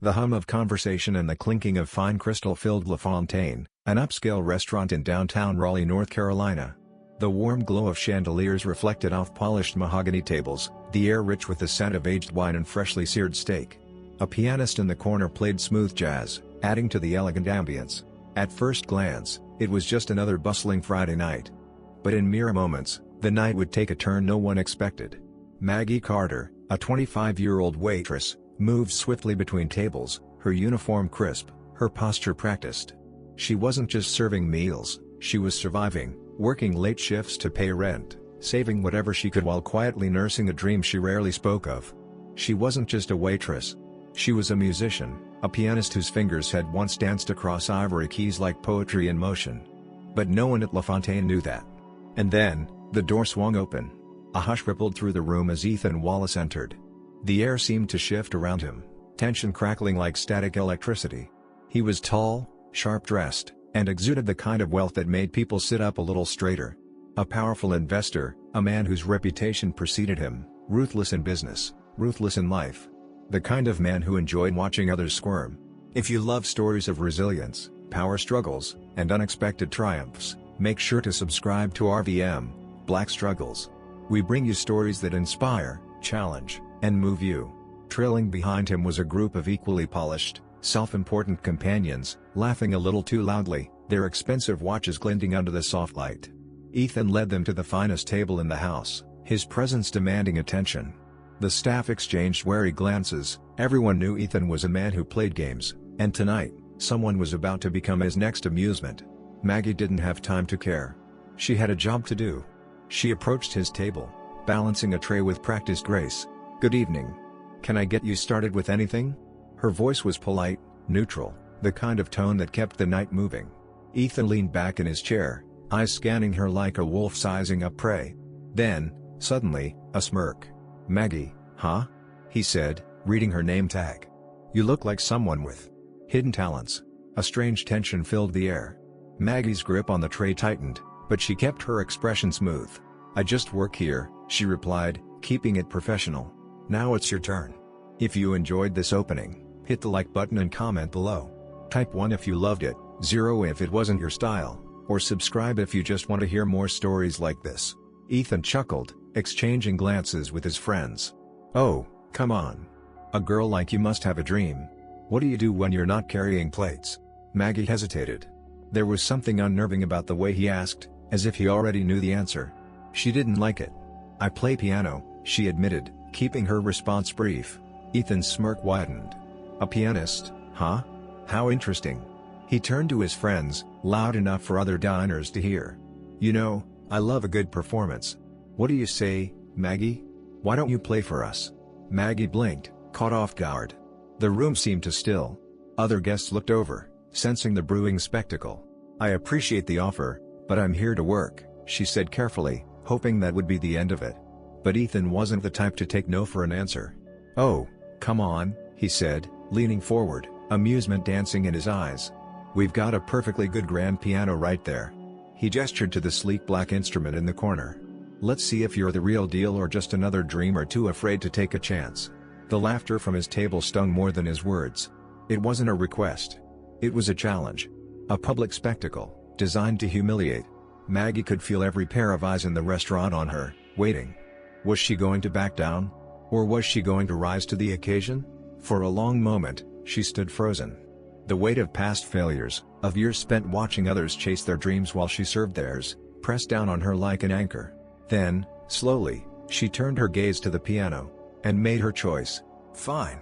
The hum of conversation and the clinking of fine crystal filled La Fontaine, an upscale restaurant in downtown Raleigh, North Carolina. The warm glow of chandeliers reflected off polished mahogany tables, the air rich with the scent of aged wine and freshly seared steak. A pianist in the corner played smooth jazz, adding to the elegant ambience. At first glance, it was just another bustling Friday night. But in mere moments, the night would take a turn no one expected. Maggie Carter, a 25-year-old waitress, moved swiftly between tables, her uniform crisp, her posture practiced. She wasn't just serving meals, she was surviving, working late shifts to pay rent, saving whatever she could while quietly nursing a dream she rarely spoke of. She wasn't just a waitress. She was a musician, a pianist whose fingers had once danced across ivory keys like poetry in motion. But no one at La Fontaine knew that. And then, the door swung open. A hush rippled through the room as Ethan Wallace entered. The air seemed to shift around him, tension crackling like static electricity. He was tall, sharp-dressed, and exuded the kind of wealth that made people sit up a little straighter. A powerful investor, a man whose reputation preceded him, ruthless in business, ruthless in life. The kind of man who enjoyed watching others squirm. If you love stories of resilience, power struggles, and unexpected triumphs, make sure to subscribe to RVM, Black Struggles. We bring you stories that inspire, challenge, and move you. Trailing behind him was a group of equally polished, self-important companions, laughing a little too loudly, their expensive watches glinting under the soft light. Ethan led them to the finest table in the house, his presence demanding attention. The staff exchanged wary glances. Everyone knew Ethan was a man who played games, and tonight, someone was about to become his next amusement. Maggie didn't have time to care. She had a job to do. She approached his table, balancing a tray with practiced grace. "Good evening. Can I get you started with anything?" Her voice was polite, neutral, the kind of tone that kept the night moving. Ethan leaned back in his chair, eyes scanning her like a wolf sizing up prey. Then, suddenly, a smirk. "Maggie, huh?" he said, reading her name tag. "You look like someone with hidden talents." A strange tension filled the air. Maggie's grip on the tray tightened, but she kept her expression smooth. "I just work here," she replied, keeping it professional. "Now it's your turn. If you enjoyed this opening, hit the like button and comment below. Type 1 if you loved it, 0 if it wasn't your style, or subscribe if you just want to hear more stories like this." Ethan chuckled, exchanging glances with his friends. "Oh, come on. A girl like you must have a dream. What do you do when you're not carrying plates?" Maggie hesitated. There was something unnerving about the way he asked, as if he already knew the answer. She didn't like it. "I play piano," she admitted, keeping her response brief. Ethan's smirk widened. "A pianist, huh? How interesting." He turned to his friends, loud enough for other diners to hear. "You know, I love a good performance. What do you say, Maggie? Why don't you play for us?" Maggie blinked, caught off guard. The room seemed to still. Other guests looked over, sensing the brewing spectacle. "I appreciate the offer, but I'm here to work," she said carefully, hoping that would be the end of it. But Ethan wasn't the type to take no for an answer. "Oh, come on," he said, leaning forward, amusement dancing in his eyes. "We've got a perfectly good grand piano right there." He gestured to the sleek black instrument in the corner. "Let's see if you're the real deal or just another dreamer too afraid to take a chance." The laughter from his table stung more than his words. It wasn't a request. It was a challenge. A public spectacle, designed to humiliate. Maggie could feel every pair of eyes in the restaurant on her, waiting. Was she going to back down? Or was she going to rise to the occasion? For a long moment, she stood frozen. The weight of past failures, of years spent watching others chase their dreams while she served theirs, pressed down on her like an anchor. Then, slowly, she turned her gaze to the piano, and made her choice. "Fine."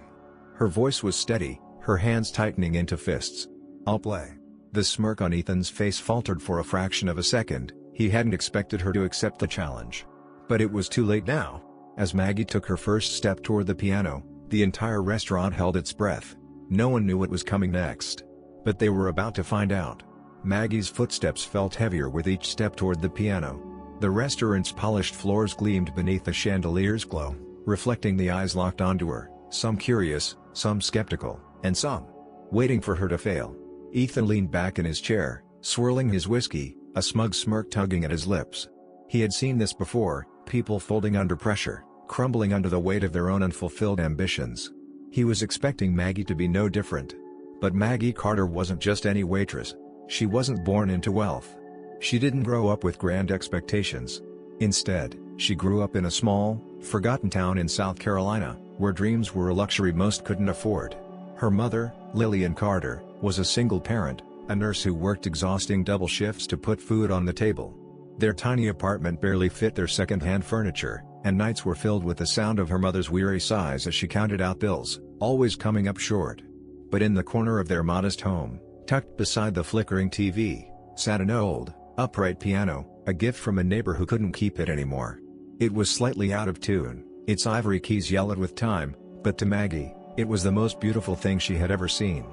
Her voice was steady, her hands tightening into fists. "I'll play." The smirk on Ethan's face faltered for a fraction of a second. He hadn't expected her to accept the challenge. But it was too late now. As Maggie took her first step toward the piano, the entire restaurant held its breath. No one knew what was coming next. But they were about to find out. Maggie's footsteps felt heavier with each step toward the piano. The restaurant's polished floors gleamed beneath the chandelier's glow, reflecting the eyes locked onto her, some curious, some skeptical, and some waiting for her to fail. Ethan leaned back in his chair, swirling his whiskey, a smug smirk tugging at his lips. He had seen this before, people folding under pressure, crumbling under the weight of their own unfulfilled ambitions. He was expecting Maggie to be no different. But Maggie Carter wasn't just any waitress. She wasn't born into wealth. She didn't grow up with grand expectations. Instead, she grew up in a small, forgotten town in South Carolina, where dreams were a luxury most couldn't afford. Her mother, Lillian Carter, was a single parent, a nurse who worked exhausting double shifts to put food on the table. Their tiny apartment barely fit their second-hand furniture, and nights were filled with the sound of her mother's weary sighs as she counted out bills, always coming up short. But in the corner of their modest home, tucked beside the flickering TV, sat an old, upright piano, a gift from a neighbor who couldn't keep it anymore. It was slightly out of tune, its ivory keys yellowed with time, but to Maggie, it was the most beautiful thing she had ever seen.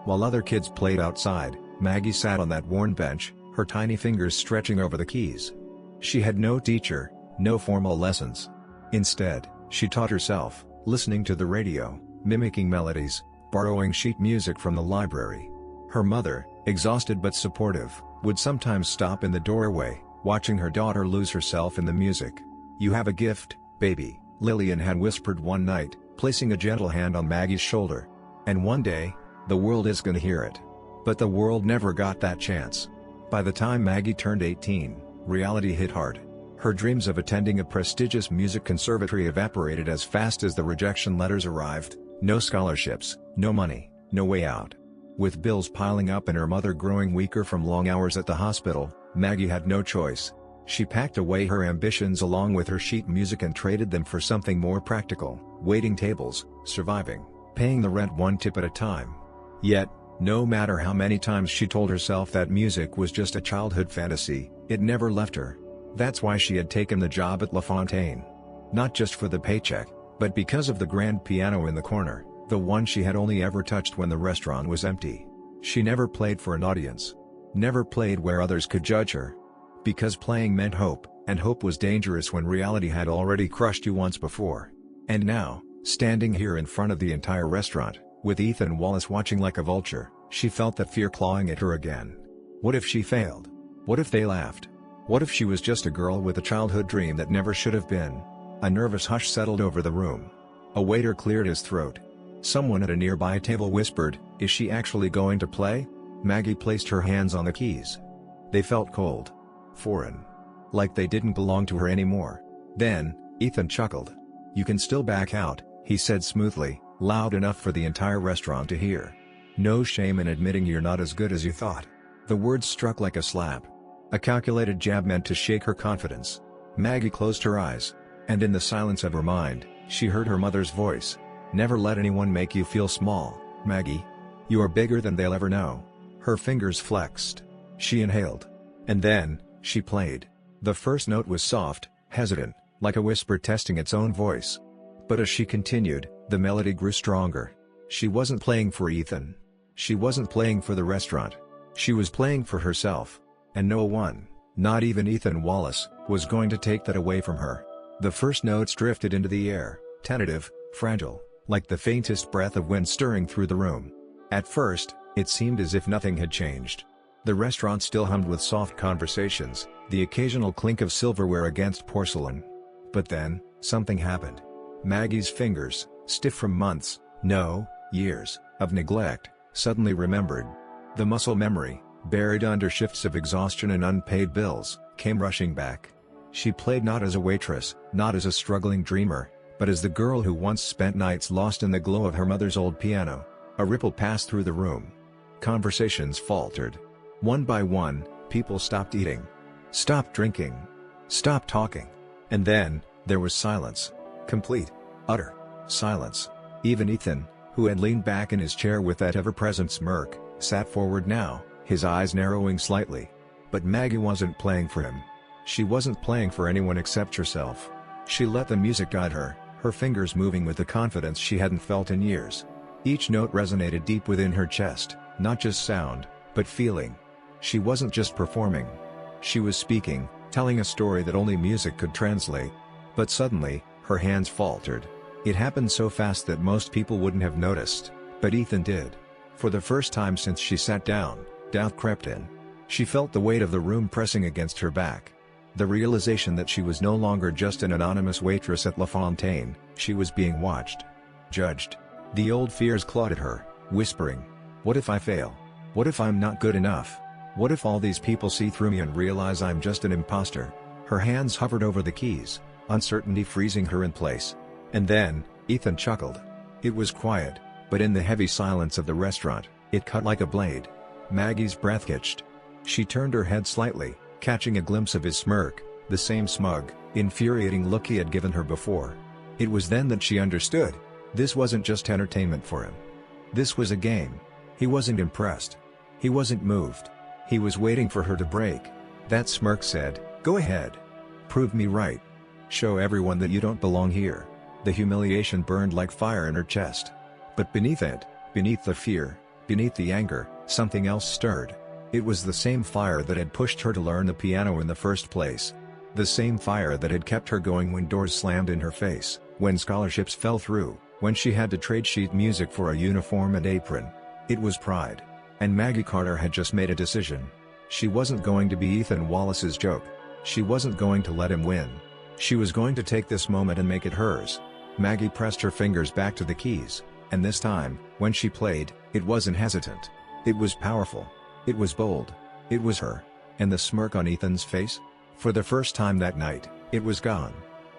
While other kids played outside, Maggie sat on that worn bench, her tiny fingers stretching over the keys. She had no teacher, no formal lessons. Instead, she taught herself, listening to the radio, mimicking melodies, borrowing sheet music from the library. Her mother, exhausted but supportive, would sometimes stop in the doorway, watching her daughter lose herself in the music. "You have a gift, baby," Lillian had whispered one night, placing a gentle hand on Maggie's shoulder. "And one day, the world is gonna hear it." But the world never got that chance. By the time Maggie turned 18, reality hit hard. Her dreams of attending a prestigious music conservatory evaporated as fast as the rejection letters arrived. No scholarships, no money, no way out. With bills piling up and her mother growing weaker from long hours at the hospital, Maggie had no choice. She packed away her ambitions along with her sheet music and traded them for something more practical: waiting tables, surviving, paying the rent one tip at a time. Yet, no matter how many times she told herself that music was just a childhood fantasy, it never left her. That's why she had taken the job at Fontaine. Not just for the paycheck, but because of the grand piano in the corner, the one she had only ever touched when the restaurant was empty. She never played for an audience. Never played where others could judge her. Because playing meant hope, and hope was dangerous when reality had already crushed you once before. And now, standing here in front of the entire restaurant, with Ethan Wallace watching like a vulture, she felt that fear clawing at her again. What if she failed? What if they laughed? What if she was just a girl with a childhood dream that never should have been? A nervous hush settled over the room. A waiter cleared his throat. Someone at a nearby table whispered, "Is she actually going to play?" Maggie placed her hands on the keys. They felt cold. Foreign. Like they didn't belong to her anymore. Then, Ethan chuckled. "You can still back out," he said smoothly, loud enough for the entire restaurant to hear. "No shame in admitting you're not as good as you thought." The words struck like a slap. A calculated jab meant to shake her confidence. Maggie closed her eyes. And in the silence of her mind, she heard her mother's voice. "Never let anyone make you feel small, Maggie. You are bigger than they'll ever know." Her fingers flexed. She inhaled. And then, she played. The first note was soft, hesitant, like a whisper testing its own voice. But as she continued, the melody grew stronger. She wasn't playing for Ethan. She wasn't playing for the restaurant. She was playing for herself. And no one, not even Ethan Wallace, was going to take that away from her. The first notes drifted into the air, tentative, fragile, like the faintest breath of wind stirring through the room. At first, it seemed as if nothing had changed. The restaurant still hummed with soft conversations, the occasional clink of silverware against porcelain. But then, something happened. Maggie's fingers, stiff from months, no, years, of neglect, suddenly remembered. The muscle memory, buried under shifts of exhaustion and unpaid bills, came rushing back. She played not as a waitress, not as a struggling dreamer, but as the girl who once spent nights lost in the glow of her mother's old piano. A ripple passed through the room. Conversations faltered. One by one, people stopped eating, stopped drinking, stopped talking. And then, there was silence. Complete, utter silence. Even Ethan, who had leaned back in his chair with that ever-present smirk, sat forward now, his eyes narrowing slightly. But Maggie wasn't playing for him. She wasn't playing for anyone except herself. She let the music guide her, her fingers moving with the confidence she hadn't felt in years. Each note resonated deep within her chest, not just sound, but feeling. She wasn't just performing. She was speaking, telling a story that only music could translate. But suddenly, her hands faltered. It happened so fast that most people wouldn't have noticed, but Ethan did. For the first time since she sat down, doubt crept in. She felt the weight of the room pressing against her back. The realization that she was no longer just an anonymous waitress at Fontaine, she was being watched. Judged. The old fears clawed at her, whispering, "What if I fail? What if I'm not good enough? What if all these people see through me and realize I'm just an imposter?" Her hands hovered over the keys, uncertainty freezing her in place. And then, Ethan chuckled. It was quiet, but in the heavy silence of the restaurant, it cut like a blade. Maggie's breath hitched. She turned her head slightly, catching a glimpse of his smirk, the same smug, infuriating look he had given her before. It was then that she understood. This wasn't just entertainment for him. This was a game. He wasn't impressed. He wasn't moved. He was waiting for her to break. That smirk said, "Go ahead. Prove me right. Show everyone that you don't belong here." The humiliation burned like fire in her chest. But beneath it, beneath the fear, beneath the anger, something else stirred. It was the same fire that had pushed her to learn the piano in the first place. The same fire that had kept her going when doors slammed in her face, when scholarships fell through, when she had to trade sheet music for a uniform and apron. It was pride. And Maggie Carter had just made a decision. She wasn't going to be Ethan Wallace's joke. She wasn't going to let him win. She was going to take this moment and make it hers. Maggie pressed her fingers back to the keys, and this time, when she played, it wasn't hesitant. It was powerful. It was bold. It was her. And the smirk on Ethan's face? For the first time that night, it was gone.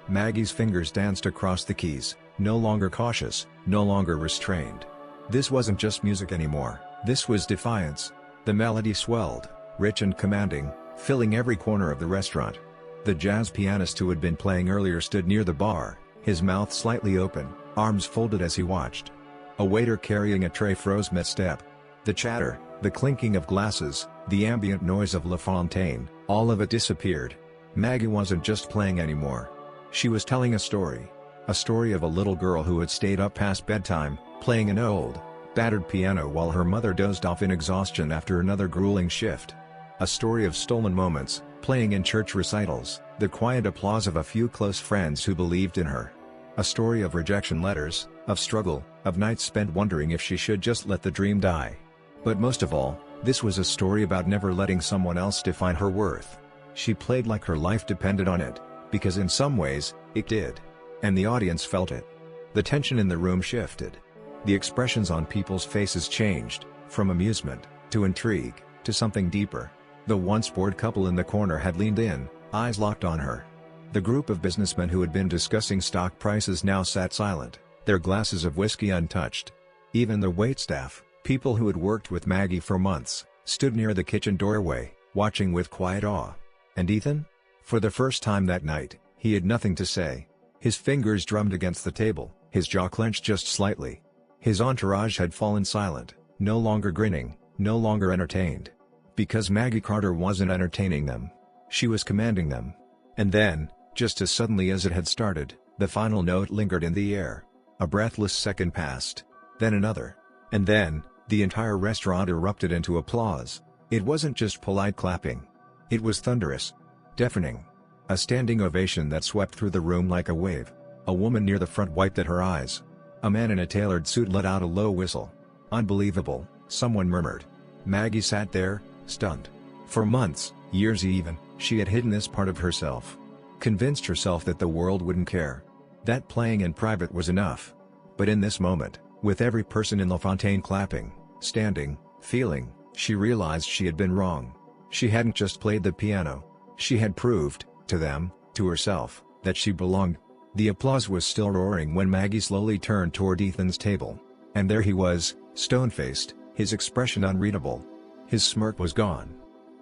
Maggie's fingers danced across the keys, no longer cautious, no longer restrained. This wasn't just music anymore, this was defiance. The melody swelled, rich and commanding, filling every corner of the restaurant. The jazz pianist who had been playing earlier stood near the bar, his mouth slightly open, arms folded as he watched. A waiter carrying a tray froze mid-step. The chatter, the clinking of glasses, the ambient noise of Fontaine, all of it disappeared. Maggie wasn't just playing anymore. She was telling a story. A story of a little girl who had stayed up past bedtime, playing an old, battered piano while her mother dozed off in exhaustion after another grueling shift. A story of stolen moments, playing in church recitals, the quiet applause of a few close friends who believed in her. A story of rejection letters, of struggle, of nights spent wondering if she should just let the dream die. But most of all, this was a story about never letting someone else define her worth. She played like her life depended on it, because in some ways, it did. And the audience felt it. The tension in the room shifted. The expressions on people's faces changed, from amusement, to intrigue, to something deeper. The once bored couple in the corner had leaned in, eyes locked on her. The group of businessmen who had been discussing stock prices now sat silent, their glasses of whiskey untouched. Even the waitstaff, people who had worked with Maggie for months, stood near the kitchen doorway, watching with quiet awe. And Ethan? For the first time that night, he had nothing to say. His fingers drummed against the table, his jaw clenched just slightly. His entourage had fallen silent, no longer grinning, no longer entertained. Because Maggie Carter wasn't entertaining them. She was commanding them. And then, just as suddenly as it had started, the final note lingered in the air. A breathless second passed. Then another. And then, the entire restaurant erupted into applause. It wasn't just polite clapping. It was thunderous. Deafening. A standing ovation that swept through the room like a wave. A woman near the front wiped at her eyes. A man in a tailored suit let out a low whistle. "Unbelievable," someone murmured. Maggie sat there, stunned. For months, years even, she had hidden this part of herself. Convinced herself that the world wouldn't care. That playing in private was enough. But in this moment, with every person in Fontaine clapping, standing, feeling, she realized she had been wrong. She hadn't just played the piano. She had proved, to them, to herself, that she belonged. The applause was still roaring when Maggie slowly turned toward Ethan's table. And there he was, stone-faced, his expression unreadable. His smirk was gone.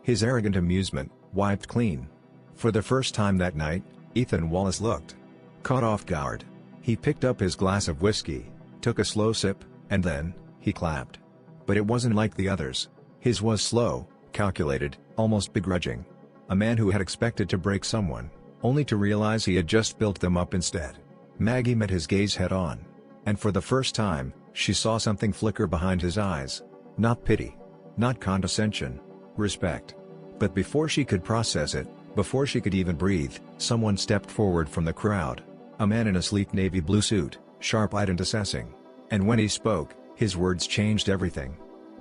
His arrogant amusement, wiped clean. For the first time that night, Ethan Wallace looked caught off guard. He picked up his glass of whiskey, took a slow sip, and then, he clapped. But it wasn't like the others. His was slow, calculated, almost begrudging. A man who had expected to break someone, only to realize he had just built them up instead. Maggie met his gaze head-on. And for the first time, she saw something flicker behind his eyes. Not pity. Not condescension. Respect. But before she could process it, before she could even breathe, someone stepped forward from the crowd. A man in a sleek navy blue suit, sharp-eyed and assessing. And when he spoke, his words changed everything.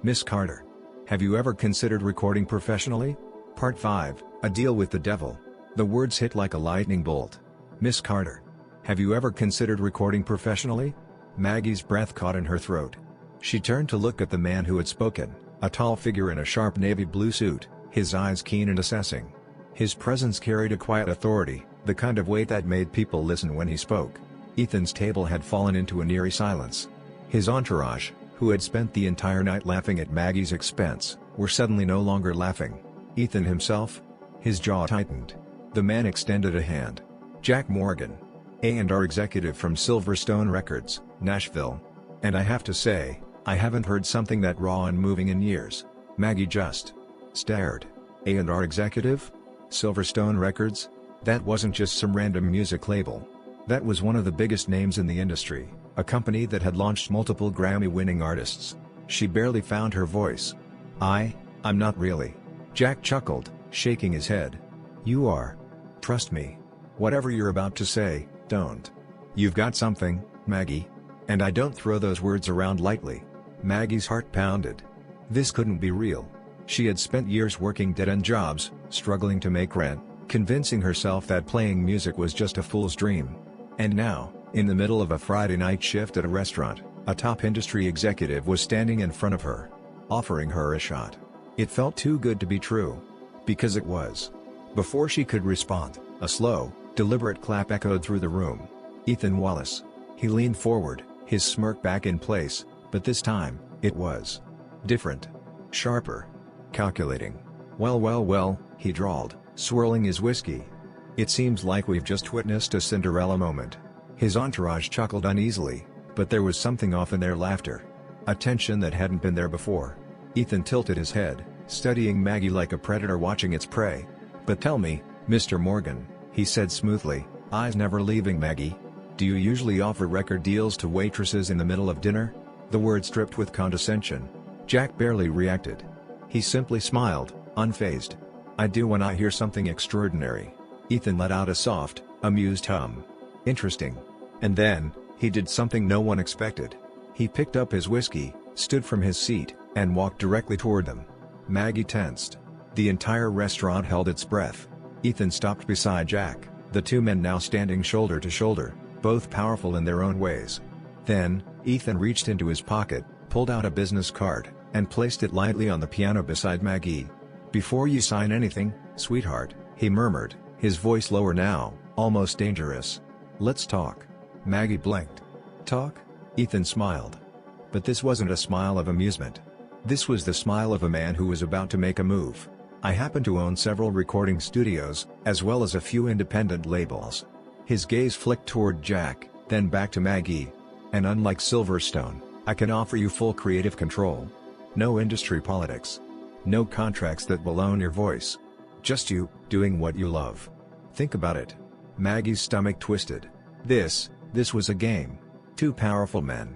"Miss Carter. Have you ever considered recording professionally?" Part 5, A Deal with the Devil. The words hit like a lightning bolt. "Miss Carter. Have you ever considered recording professionally?" Maggie's breath caught in her throat. She turned to look at the man who had spoken, a tall figure in a sharp navy blue suit, his eyes keen and assessing. His presence carried a quiet authority, the kind of weight that made people listen when he spoke. Ethan's table had fallen into an eerie silence. His entourage, who had spent the entire night laughing at Maggie's expense, were suddenly no longer laughing. Ethan himself? His jaw tightened. The man extended a hand. Jack Morgan, A&R executive from Silverstone Records, Nashville. And I have to say, I haven't heard something that raw and moving in years. Maggie just stared. A&R executive? Silverstone Records? That wasn't just some random music label. That was one of the biggest names in the industry, a company that had launched multiple Grammy-winning artists. She barely found her voice. I'm not really. Jack chuckled, shaking his head. You are. Trust me. Whatever you're about to say, don't. You've got something, Maggie. And I don't throw those words around lightly. Maggie's heart pounded. This couldn't be real. She had spent years working dead-end jobs, struggling to make rent, convincing herself that playing music was just a fool's dream. And now, in the middle of a Friday night shift at a restaurant, a top industry executive was standing in front of her, offering her a shot. It felt too good to be true. Because it was. Before she could respond, a slow, deliberate clap echoed through the room. Ethan Wallace. He leaned forward, his smirk back in place, but this time, it was different. Sharper. Calculating. Well, he drawled, swirling his whiskey. It seems like we've just witnessed a Cinderella moment. His entourage chuckled uneasily, but there was something off in their laughter. A tension that hadn't been there before. Ethan tilted his head, studying Maggie like a predator watching its prey. But tell me, Mr. Morgan, he said smoothly, eyes never leaving Maggie. Do you usually offer record deals to waitresses in the middle of dinner? The words dripped with condescension. Jack barely reacted. He simply smiled, unfazed. I do when I hear something extraordinary. Ethan let out a soft, amused hum. Interesting. And then, he did something no one expected. He picked up his whiskey, stood from his seat, and walked directly toward them. Maggie tensed. The entire restaurant held its breath. Ethan stopped beside Jack, the two men now standing shoulder to shoulder, both powerful in their own ways. Then, Ethan reached into his pocket, pulled out a business card, and placed it lightly on the piano beside Maggie. Before you sign anything, sweetheart, he murmured, his voice lower now, almost dangerous. Let's talk. Maggie blinked. Talk? Ethan smiled. But this wasn't a smile of amusement. This was the smile of a man who was about to make a move. I happen to own several recording studios, as well as a few independent labels. His gaze flicked toward Jack, then back to Maggie. And unlike Silverstone, I can offer you full creative control. No industry politics. No contracts that will own your voice. Just you, doing what you love. Think about it. Maggie's stomach twisted. This was a game. Two powerful men.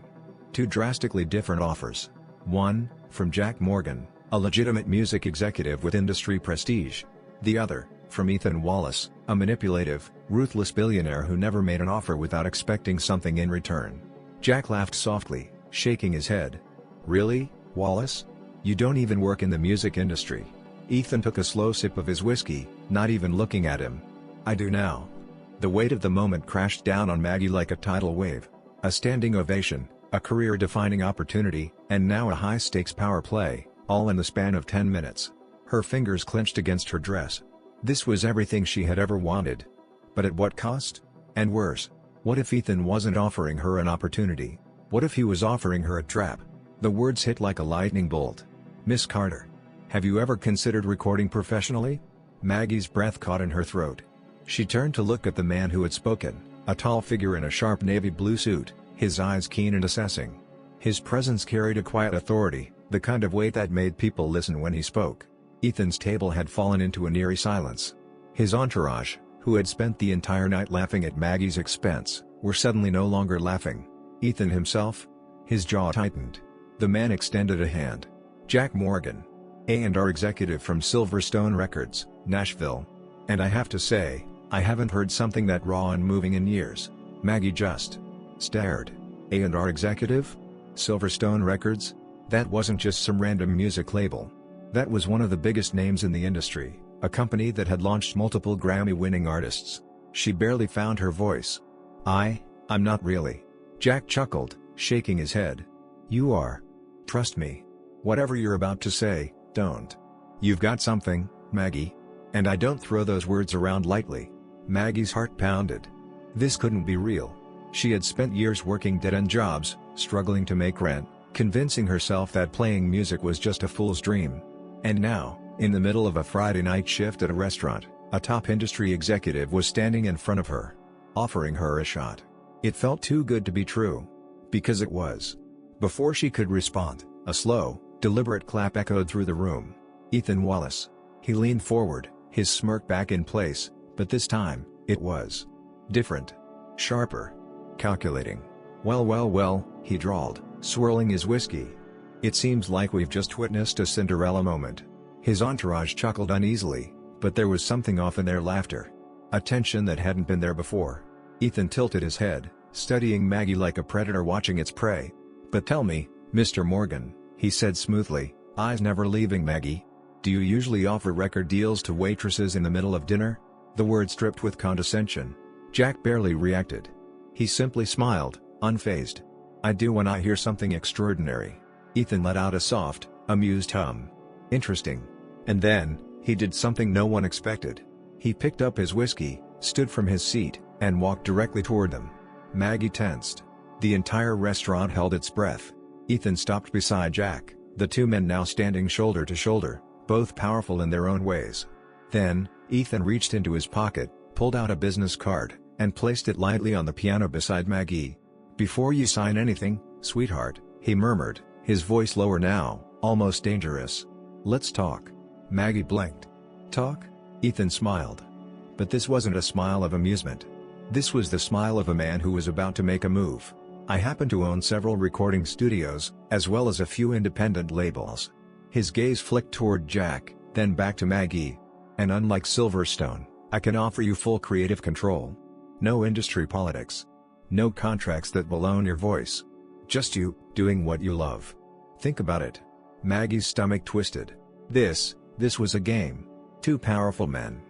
Two drastically different offers. One, from Jack Morgan, a legitimate music executive with industry prestige. The other, from Ethan Wallace, a manipulative, ruthless billionaire who never made an offer without expecting something in return. Jack laughed softly, shaking his head. Really, Wallace? You don't even work in the music industry. Ethan took a slow sip of his whiskey, not even looking at him. I do now. The weight of the moment crashed down on Maggie like a tidal wave. A standing ovation, a career-defining opportunity, and now a high-stakes power play, all in the span of 10 minutes. Her fingers clenched against her dress. This was everything she had ever wanted. But at what cost? And worse, what if Ethan wasn't offering her an opportunity? What if he was offering her a trap? The words hit like a lightning bolt. Miss Carter. Have you ever considered recording professionally? Maggie's breath caught in her throat. She turned to look at the man who had spoken, a tall figure in a sharp navy blue suit, his eyes keen and assessing. His presence carried a quiet authority, the kind of weight that made people listen when he spoke. Ethan's table had fallen into an eerie silence. His entourage, who had spent the entire night laughing at Maggie's expense, were suddenly no longer laughing. Ethan himself? His jaw tightened. The man extended a hand. Jack Morgan. A&R executive from Silverstone Records, Nashville. And I have to say, I haven't heard something that raw and moving in years. Maggie just stared. A&R executive? Silverstone Records? That wasn't just some random music label. That was one of the biggest names in the industry, a company that had launched multiple Grammy-winning artists. She barely found her voice. I'm not really. Jack chuckled, shaking his head. "You are. Trust me. Whatever you're about to say, don't. You've got something, Maggie. And I don't throw those words around lightly." Maggie's heart pounded. This couldn't be real. She had spent years working dead-end jobs, struggling to make rent, convincing herself that playing music was just a fool's dream. And now, in the middle of a Friday night shift at a restaurant, a top industry executive was standing in front of her, offering her a shot. It felt too good to be true. Because it was. Before she could respond, a slow, deliberate clap echoed through the room. Ethan Wallace. He leaned forward, his smirk back in place, but this time, it was different. Sharper. Calculating. Well, he drawled, swirling his whiskey. "It seems like we've just witnessed a Cinderella moment." His entourage chuckled uneasily, but there was something off in their laughter. A tension that hadn't been there before. Ethan tilted his head, studying Maggie like a predator watching its prey. "But tell me, Mr. Morgan," he said smoothly, eyes never leaving Maggie. "Do you usually offer record deals to waitresses in the middle of dinner?" The words dripped with condescension. Jack barely reacted. He simply smiled, unfazed. "I do when I hear something extraordinary." Ethan let out a soft, amused hum. "Interesting." And then, he did something no one expected. He picked up his whiskey, stood from his seat, and walked directly toward them. Maggie tensed. The entire restaurant held its breath. Ethan stopped beside Jack, the two men now standing shoulder to shoulder, both powerful in their own ways. Then, Ethan reached into his pocket, pulled out a business card, and placed it lightly on the piano beside Maggie. "Before you sign anything, sweetheart," he murmured, his voice lower now, almost dangerous. "Let's talk." Maggie blinked. "Talk?" Ethan smiled. But this wasn't a smile of amusement. This was the smile of a man who was about to make a move. "I happen to own several recording studios, as well as a few independent labels." His gaze flicked toward Jack, then back to Maggie. "And unlike Silverstone, I can offer you full creative control. No industry politics. No contracts that will own your voice. Just you, doing what you love. Think about it." Maggie's stomach twisted. This was a game. Two powerful men.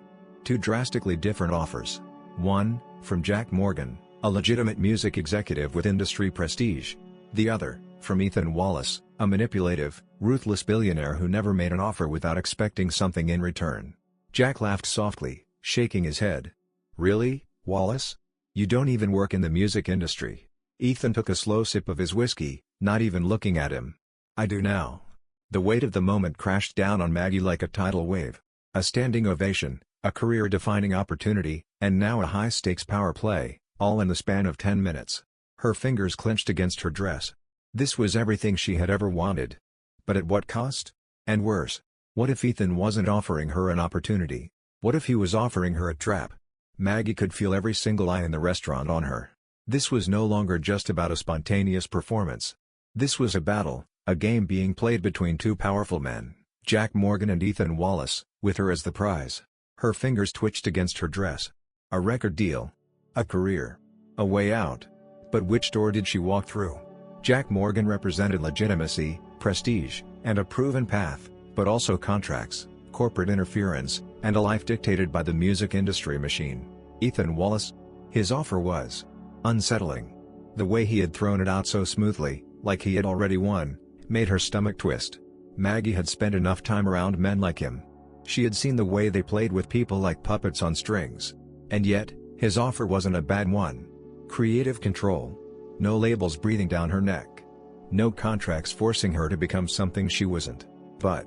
Two drastically different offers. One, from Jack Morgan, a legitimate music executive with industry prestige. The other, from Ethan Wallace, a manipulative, ruthless billionaire who never made an offer without expecting something in return. Jack laughed softly, shaking his head. "Really, Wallace? You don't even work in the music industry." Ethan took a slow sip of his whiskey, not even looking at him. "I do now." The weight of the moment crashed down on Maggie like a tidal wave. A standing ovation, a career-defining opportunity, and now a high-stakes power play, all in the span of 10 minutes. Her fingers clenched against her dress. This was everything she had ever wanted. But at what cost? And worse, what if Ethan wasn't offering her an opportunity? What if he was offering her a trap? Maggie could feel every single eye in the restaurant on her. This was no longer just about a spontaneous performance. This was a battle, a game being played between two powerful men, Jack Morgan and Ethan Wallace, with her as the prize. Her fingers twitched against her dress. A record deal. A career. A way out. But which door did she walk through? Jack Morgan represented legitimacy, prestige, and a proven path, but also contracts, corporate interference, and a life dictated by the music industry machine. Ethan Wallace? His offer was unsettling. The way he had thrown it out so smoothly, like he had already won, made her stomach twist. Maggie had spent enough time around men like him. She had seen the way they played with people like puppets on strings. And yet, his offer wasn't a bad one. Creative control. No labels breathing down her neck. No contracts forcing her to become something she wasn't. But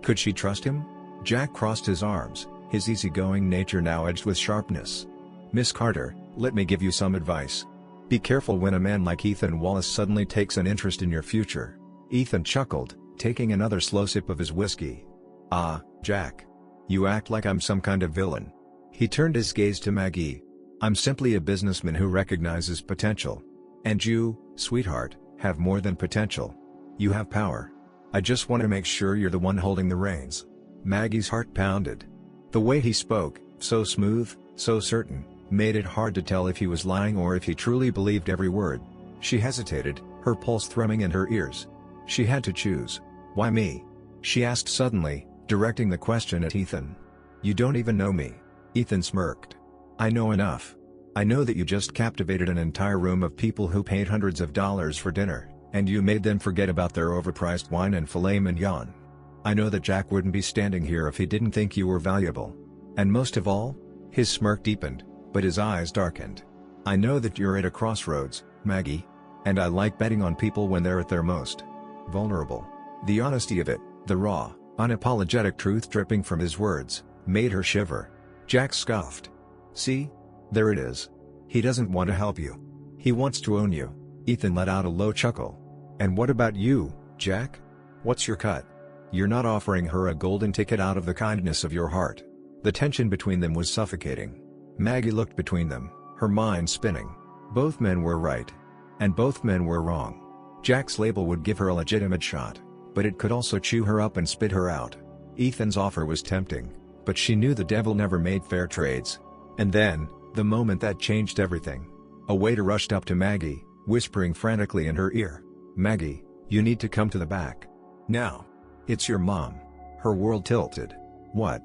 could she trust him? Jack crossed his arms, his easygoing nature now edged with sharpness. "Miss Carter, let me give you some advice. Be careful when a man like Ethan Wallace suddenly takes an interest in your future." Ethan chuckled, taking another slow sip of his whiskey. "Ah, Jack. You act like I'm some kind of villain." He turned his gaze to Maggie. "I'm simply a businessman who recognizes potential. And you, sweetheart, have more than potential. You have power. I just want to make sure you're the one holding the reins." Maggie's heart pounded. The way he spoke, so smooth, so certain, made it hard to tell if he was lying or if he truly believed every word. She hesitated, her pulse thrumming in her ears. She had to choose. "Why me?" she asked suddenly, directing the question at Ethan. "You don't even know me." Ethan smirked. "I know enough. I know that you just captivated an entire room of people who paid hundreds of dollars for dinner, and you made them forget about their overpriced wine and filet mignon. I know that Jack wouldn't be standing here if he didn't think you were valuable. And most of all," his smirk deepened, but his eyes darkened, "I know that you're at a crossroads, Maggie. And I like betting on people when they're at their most vulnerable." The honesty of it, the raw, unapologetic truth dripping from his words, made her shiver. Jack scoffed. "See? There it is. He doesn't want to help you. He wants to own you." Ethan let out a low chuckle. "And what about you, Jack? What's your cut? You're not offering her a golden ticket out of the kindness of your heart." The tension between them was suffocating. Maggie looked between them, her mind spinning. Both men were right. And both men were wrong. Jack's label would give her a legitimate shot, but it could also chew her up and spit her out. Ethan's offer was tempting, but she knew the devil never made fair trades. And then, the moment that changed everything. A waiter rushed up to Maggie, whispering frantically in her ear, "Maggie, you need to come to the back. Now. It's your mom." Her world tilted. "What?"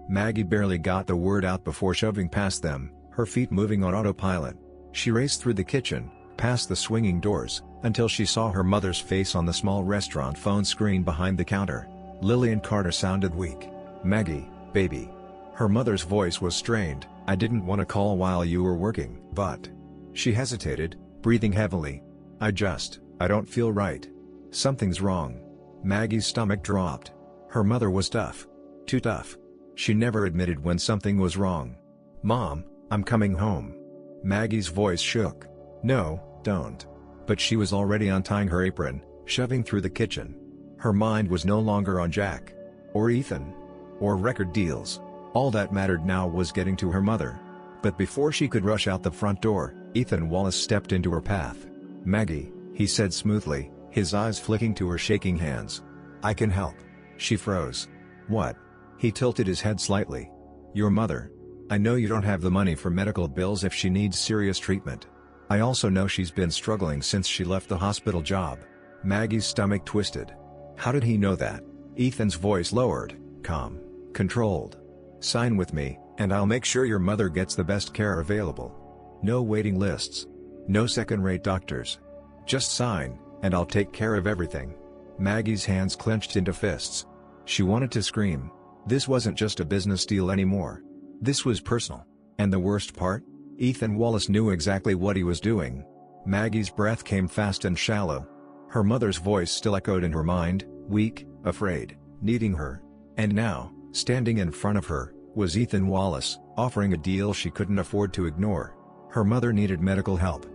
Maggie barely got the word out before shoving past them, her feet moving on autopilot. She raced through the kitchen, past the swinging doors, until she saw her mother's face on the small restaurant phone screen behind the counter. Lillian Carter sounded weak. "Maggie, baby." Her mother's voice was strained. "I didn't want to call while you were working, but..." She hesitated, breathing heavily. I don't feel right. Something's wrong." Maggie's stomach dropped. Her mother was tough. Too tough. She never admitted when something was wrong. "Mom, I'm coming home." Maggie's voice shook. "No, don't." But she was already untying her apron, shoving through the kitchen. Her mind was no longer on Jack. Or Ethan. Or record deals. All that mattered now was getting to her mother. But before she could rush out the front door, Ethan Wallace stepped into her path. "Maggie," he said smoothly, his eyes flicking to her shaking hands. "I can help." She froze. "What?" He tilted his head slightly. "Your mother. I know you don't have the money for medical bills if she needs serious treatment. I also know she's been struggling since she left the hospital job." Maggie's stomach twisted. How did he know that? Ethan's voice lowered, calm, controlled. "Sign with me, and I'll make sure your mother gets the best care available. No waiting lists. No second-rate doctors. Just sign, and I'll take care of everything." Maggie's hands clenched into fists. She wanted to scream. This wasn't just a business deal anymore. This was personal. And the worst part? Ethan Wallace knew exactly what he was doing. Maggie's breath came fast and shallow. Her mother's voice still echoed in her mind, weak, afraid, needing her. And now, standing in front of her, was Ethan Wallace, offering a deal she couldn't afford to ignore. Her mother needed medical help.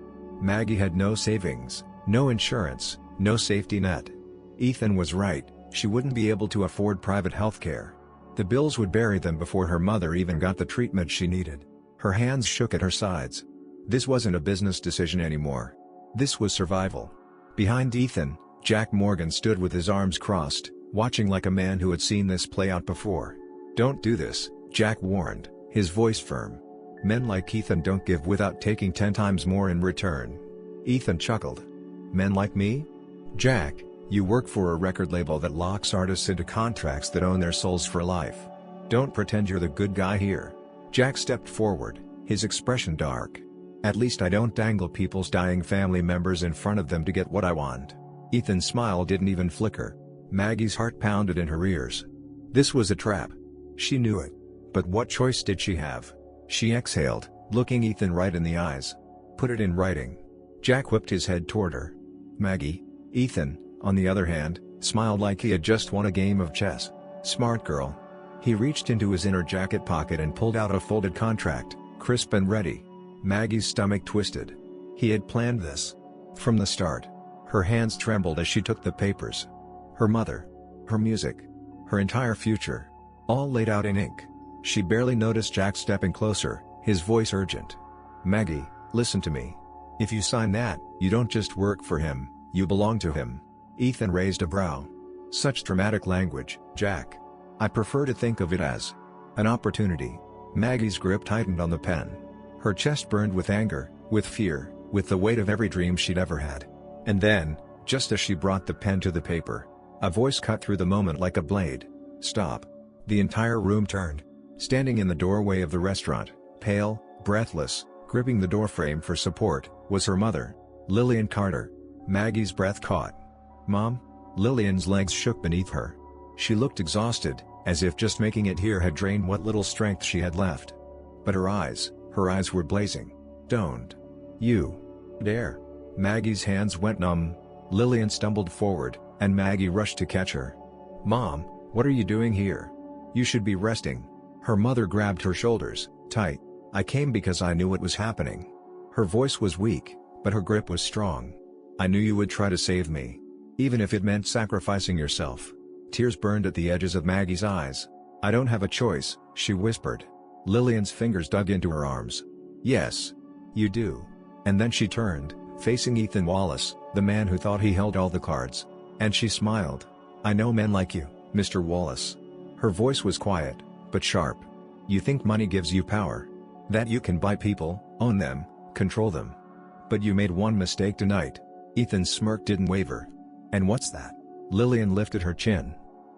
Maggie had no savings, no insurance, no safety net. Ethan was right, she wouldn't be able to afford private health care. The bills would bury them before her mother even got the treatment she needed. Her hands shook at her sides. This wasn't a business decision anymore. This was survival. Behind Ethan, Jack Morgan stood with his arms crossed, watching like a man who had seen this play out before. "Don't do this," Jack warned, his voice firm. "Men like Ethan don't give without taking 10 times more in return." Ethan chuckled. "Men like me? Jack, you work for a record label that locks artists into contracts that own their souls for life. Don't pretend you're the good guy here." Jack stepped forward, his expression dark. "At least I don't dangle people's dying family members in front of them to get what I want." Ethan's smile didn't even flicker. Maggie's heart pounded in her ears. This was a trap. She knew it. But what choice did she have? She exhaled, looking Ethan right in the eyes. "Put it in writing." Jack whipped his head toward her. "Maggie." Ethan, on the other hand, smiled like he had just won a game of chess. "Smart girl." He reached into his inner jacket pocket and pulled out a folded contract, crisp and ready. Maggie's stomach twisted. He had planned this. From the start. Her hands trembled as she took the papers. Her mother. Her music. Her entire future. All laid out in ink. She barely noticed Jack stepping closer, his voice urgent. "Maggie, listen to me. If you sign that, you don't just work for him, you belong to him." Ethan raised a brow. "Such dramatic language, Jack. I prefer to think of it as an opportunity." Maggie's grip tightened on the pen. Her chest burned with anger, with fear, with the weight of every dream she'd ever had. And then, just as she brought the pen to the paper, a voice cut through the moment like a blade. "Stop." The entire room turned. Standing in the doorway of the restaurant, pale, breathless, Gripping the doorframe for support was her mother, Lillian Carter. Maggie's breath caught. "Mom?" Lillian's legs shook beneath her. She looked exhausted, as if just making it here had drained what little strength she had left. But her eyes were blazing. "Don't you dare." Maggie's hands went numb. Lillian stumbled forward, and Maggie rushed to catch her. "Mom, what are you doing here? You should be resting." Her mother grabbed her shoulders tight. "I came because I knew what was happening." Her voice was weak, but her grip was strong. "I knew you would try to save me. Even if it meant sacrificing yourself." Tears burned at the edges of Maggie's eyes. "I don't have a choice," she whispered. Lillian's fingers dug into her arms. "Yes. You do." And then she turned, facing Ethan Wallace, the man who thought he held all the cards. And she smiled. "I know men like you, Mr. Wallace." Her voice was quiet, but sharp. "You think money gives you power? That you can buy people, own them, control them? But you made one mistake tonight." Ethan's smirk didn't waver. "And what's that?" Lillian lifted her chin.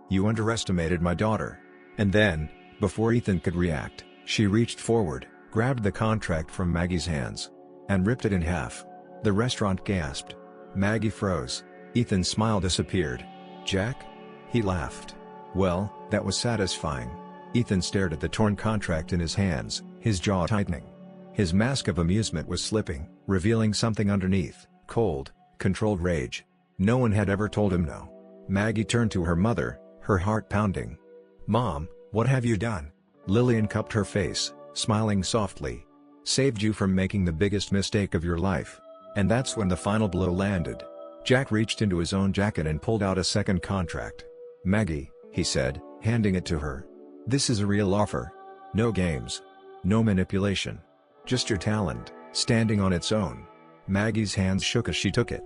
"You underestimated my daughter." And then, before Ethan could react, she reached forward, grabbed the contract from Maggie's hands, and ripped it in half. The restaurant gasped. Maggie froze. Ethan's smile disappeared. "Jack?" He laughed. "Well, that was satisfying." Ethan stared at the torn contract in his hands, his jaw tightening. His mask of amusement was slipping, revealing something underneath: cold, controlled rage. No one had ever told him no. Maggie turned to her mother, her heart pounding. "Mom, what have you done?" Lillian cupped her face, smiling softly. "Saved you from making the biggest mistake of your life." And that's when the final blow landed. Jack reached into his own jacket and pulled out a second contract. "Maggie," he said, handing it to her. "This is a real offer. No games. No manipulation. Just your talent, standing on its own." Maggie's hands shook as she took it.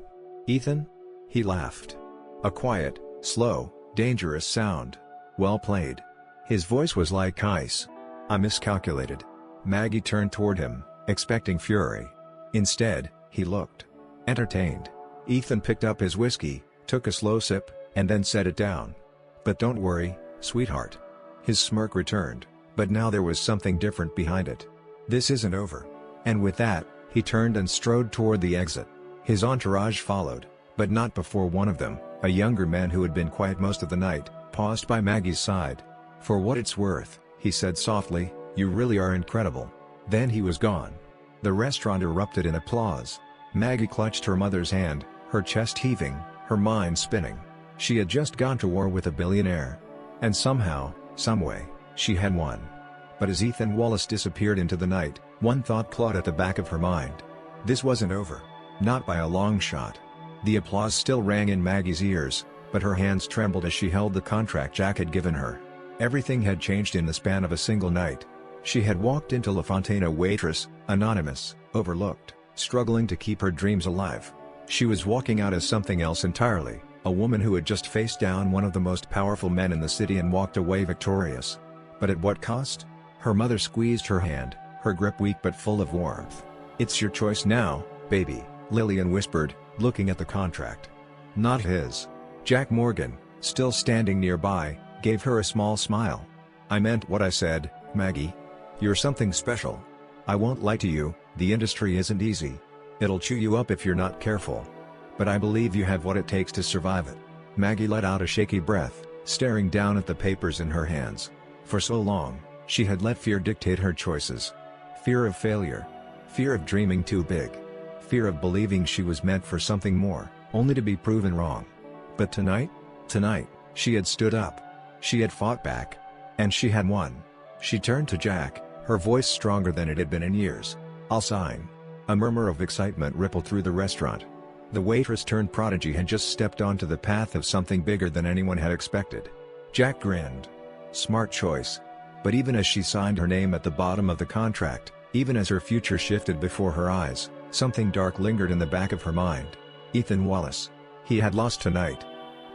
"Ethan?" He laughed. A quiet, slow, dangerous sound. "Well played." His voice was like ice. "I miscalculated." Maggie turned toward him, expecting fury. Instead, he looked entertained. Ethan picked up his whiskey, took a slow sip, and then set it down. "But don't worry, sweetheart." His smirk returned, but now there was something different behind it. "This isn't over." And with that, he turned and strode toward the exit. His entourage followed, but not before one of them, a younger man who had been quiet most of the night, paused by Maggie's side. "For what it's worth," he said softly, "you really are incredible." Then he was gone. The restaurant erupted in applause. Maggie clutched her mother's hand, her chest heaving, her mind spinning. She had just gone to war with a billionaire. And somehow, someway, she had won. But as Ethan Wallace disappeared into the night, one thought clawed at the back of her mind. This wasn't over. Not by a long shot. The applause still rang in Maggie's ears, but her hands trembled as she held the contract Jack had given her. Everything had changed in the span of a single night. She had walked into La Fontaine a waitress, anonymous, overlooked, struggling to keep her dreams alive. She was walking out as something else entirely, a woman who had just faced down one of the most powerful men in the city and walked away victorious. But at what cost? Her mother squeezed her hand, her grip weak but full of warmth. "It's your choice now, baby," Lillian whispered, looking at the contract. Not his. Jack Morgan, still standing nearby, gave her a small smile. "I meant what I said, Maggie. You're something special. I won't lie to you, the industry isn't easy. It'll chew you up if you're not careful. But I believe you have what it takes to survive it." Maggie let out a shaky breath, staring down at the papers in her hands. For so long, she had let fear dictate her choices. Fear of failure. Fear of dreaming too big. Fear of believing she was meant for something more, only to be proven wrong. But tonight, she had stood up. She had fought back. And she had won. She turned to Jack, her voice stronger than it had been in years. "I'll sign." A murmur of excitement rippled through the restaurant. The waitress turned prodigy had just stepped onto the path of something bigger than anyone had expected. Jack grinned. Smart choice. But even as she signed her name at the bottom of the contract, even as her future shifted before her eyes, something dark lingered in the back of her mind. Ethan Wallace. He had lost tonight.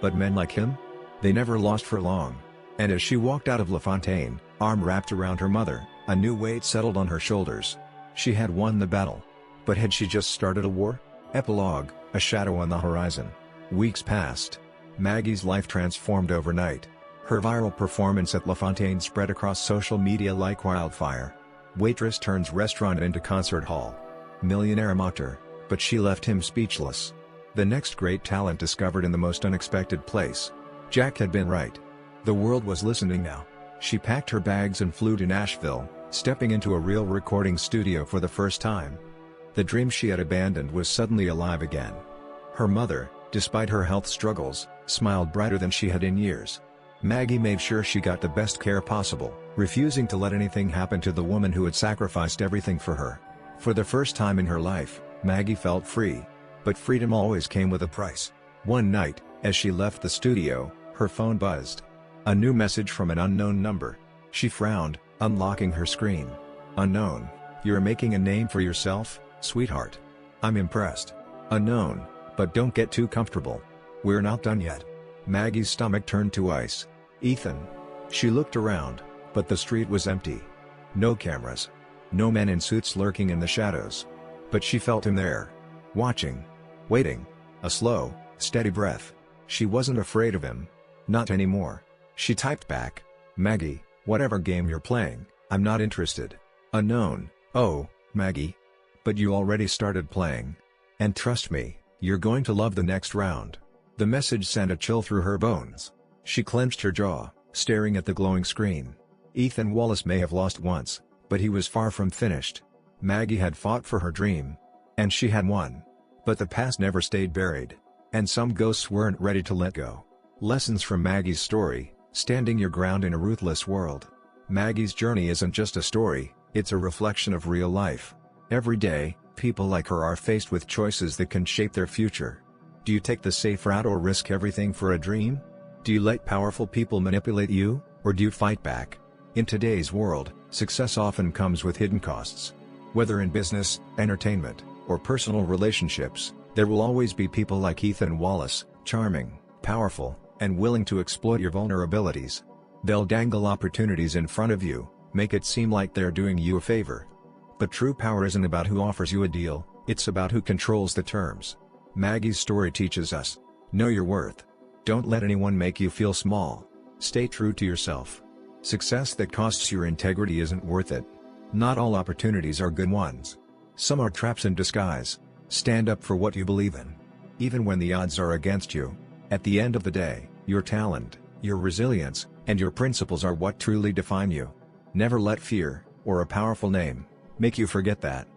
But men like him? They never lost for long. And as she walked out of La Fontaine, arm wrapped around her mother, a new weight settled on her shoulders. She had won the battle. But had she just started a war? Epilogue, a shadow on the horizon. Weeks passed. Maggie's life transformed overnight. Her viral performance at La Fontaine spread across social media like wildfire. Waitress turns restaurant into concert hall. Millionaire mocked her, but she left him speechless. The next great talent discovered in the most unexpected place. Jack had been right. The world was listening now. She packed her bags and flew to Nashville, stepping into a real recording studio for the first time. The dream she had abandoned was suddenly alive again. Her mother, despite her health struggles, smiled brighter than she had in years. Maggie made sure she got the best care possible, refusing to let anything happen to the woman who had sacrificed everything for her. For the first time in her life, Maggie felt free. But freedom always came with a price. One night, as she left the studio, her phone buzzed. A new message from an unknown number. She frowned, unlocking her screen. Unknown: "You're making a name for yourself, sweetheart. I'm impressed." Unknown: "But don't get too comfortable. We're not done yet." Maggie's stomach turned to ice. Ethan. She looked around, but the street was empty. No cameras. No men in suits lurking in the shadows. But she felt him there. Watching. Waiting. A slow, steady breath. She wasn't afraid of him. Not anymore. She typed back, "Maggie, whatever game you're playing, I'm not interested." Unknown: "Oh, Maggie. But you already started playing. And trust me, you're going to love the next round." The message sent a chill through her bones. She clenched her jaw, staring at the glowing screen. Ethan Wallace may have lost once, but he was far from finished. Maggie had fought for her dream. And she had won. But the past never stayed buried. And some ghosts weren't ready to let go. Lessons from Maggie's story: standing your ground in a ruthless world. Maggie's journey isn't just a story, it's a reflection of real life. Every day, people like her are faced with choices that can shape their future. Do you take the safe route or risk everything for a dream? Do you let powerful people manipulate you, or do you fight back? In today's world, success often comes with hidden costs. Whether in business, entertainment, or personal relationships, there will always be people like Ethan Wallace, charming, powerful, and willing to exploit your vulnerabilities. They'll dangle opportunities in front of you, make it seem like they're doing you a favor. But true power isn't about who offers you a deal, it's about who controls the terms. Maggie's story teaches us: know your worth. Don't let anyone make you feel small. Stay true to yourself. Success that costs your integrity isn't worth it. Not all opportunities are good ones. Some are traps in disguise. Stand up for what you believe in. Even when the odds are against you. At the end of the day, your talent, your resilience, and your principles are what truly define you. Never let fear, or a powerful name, make you forget that.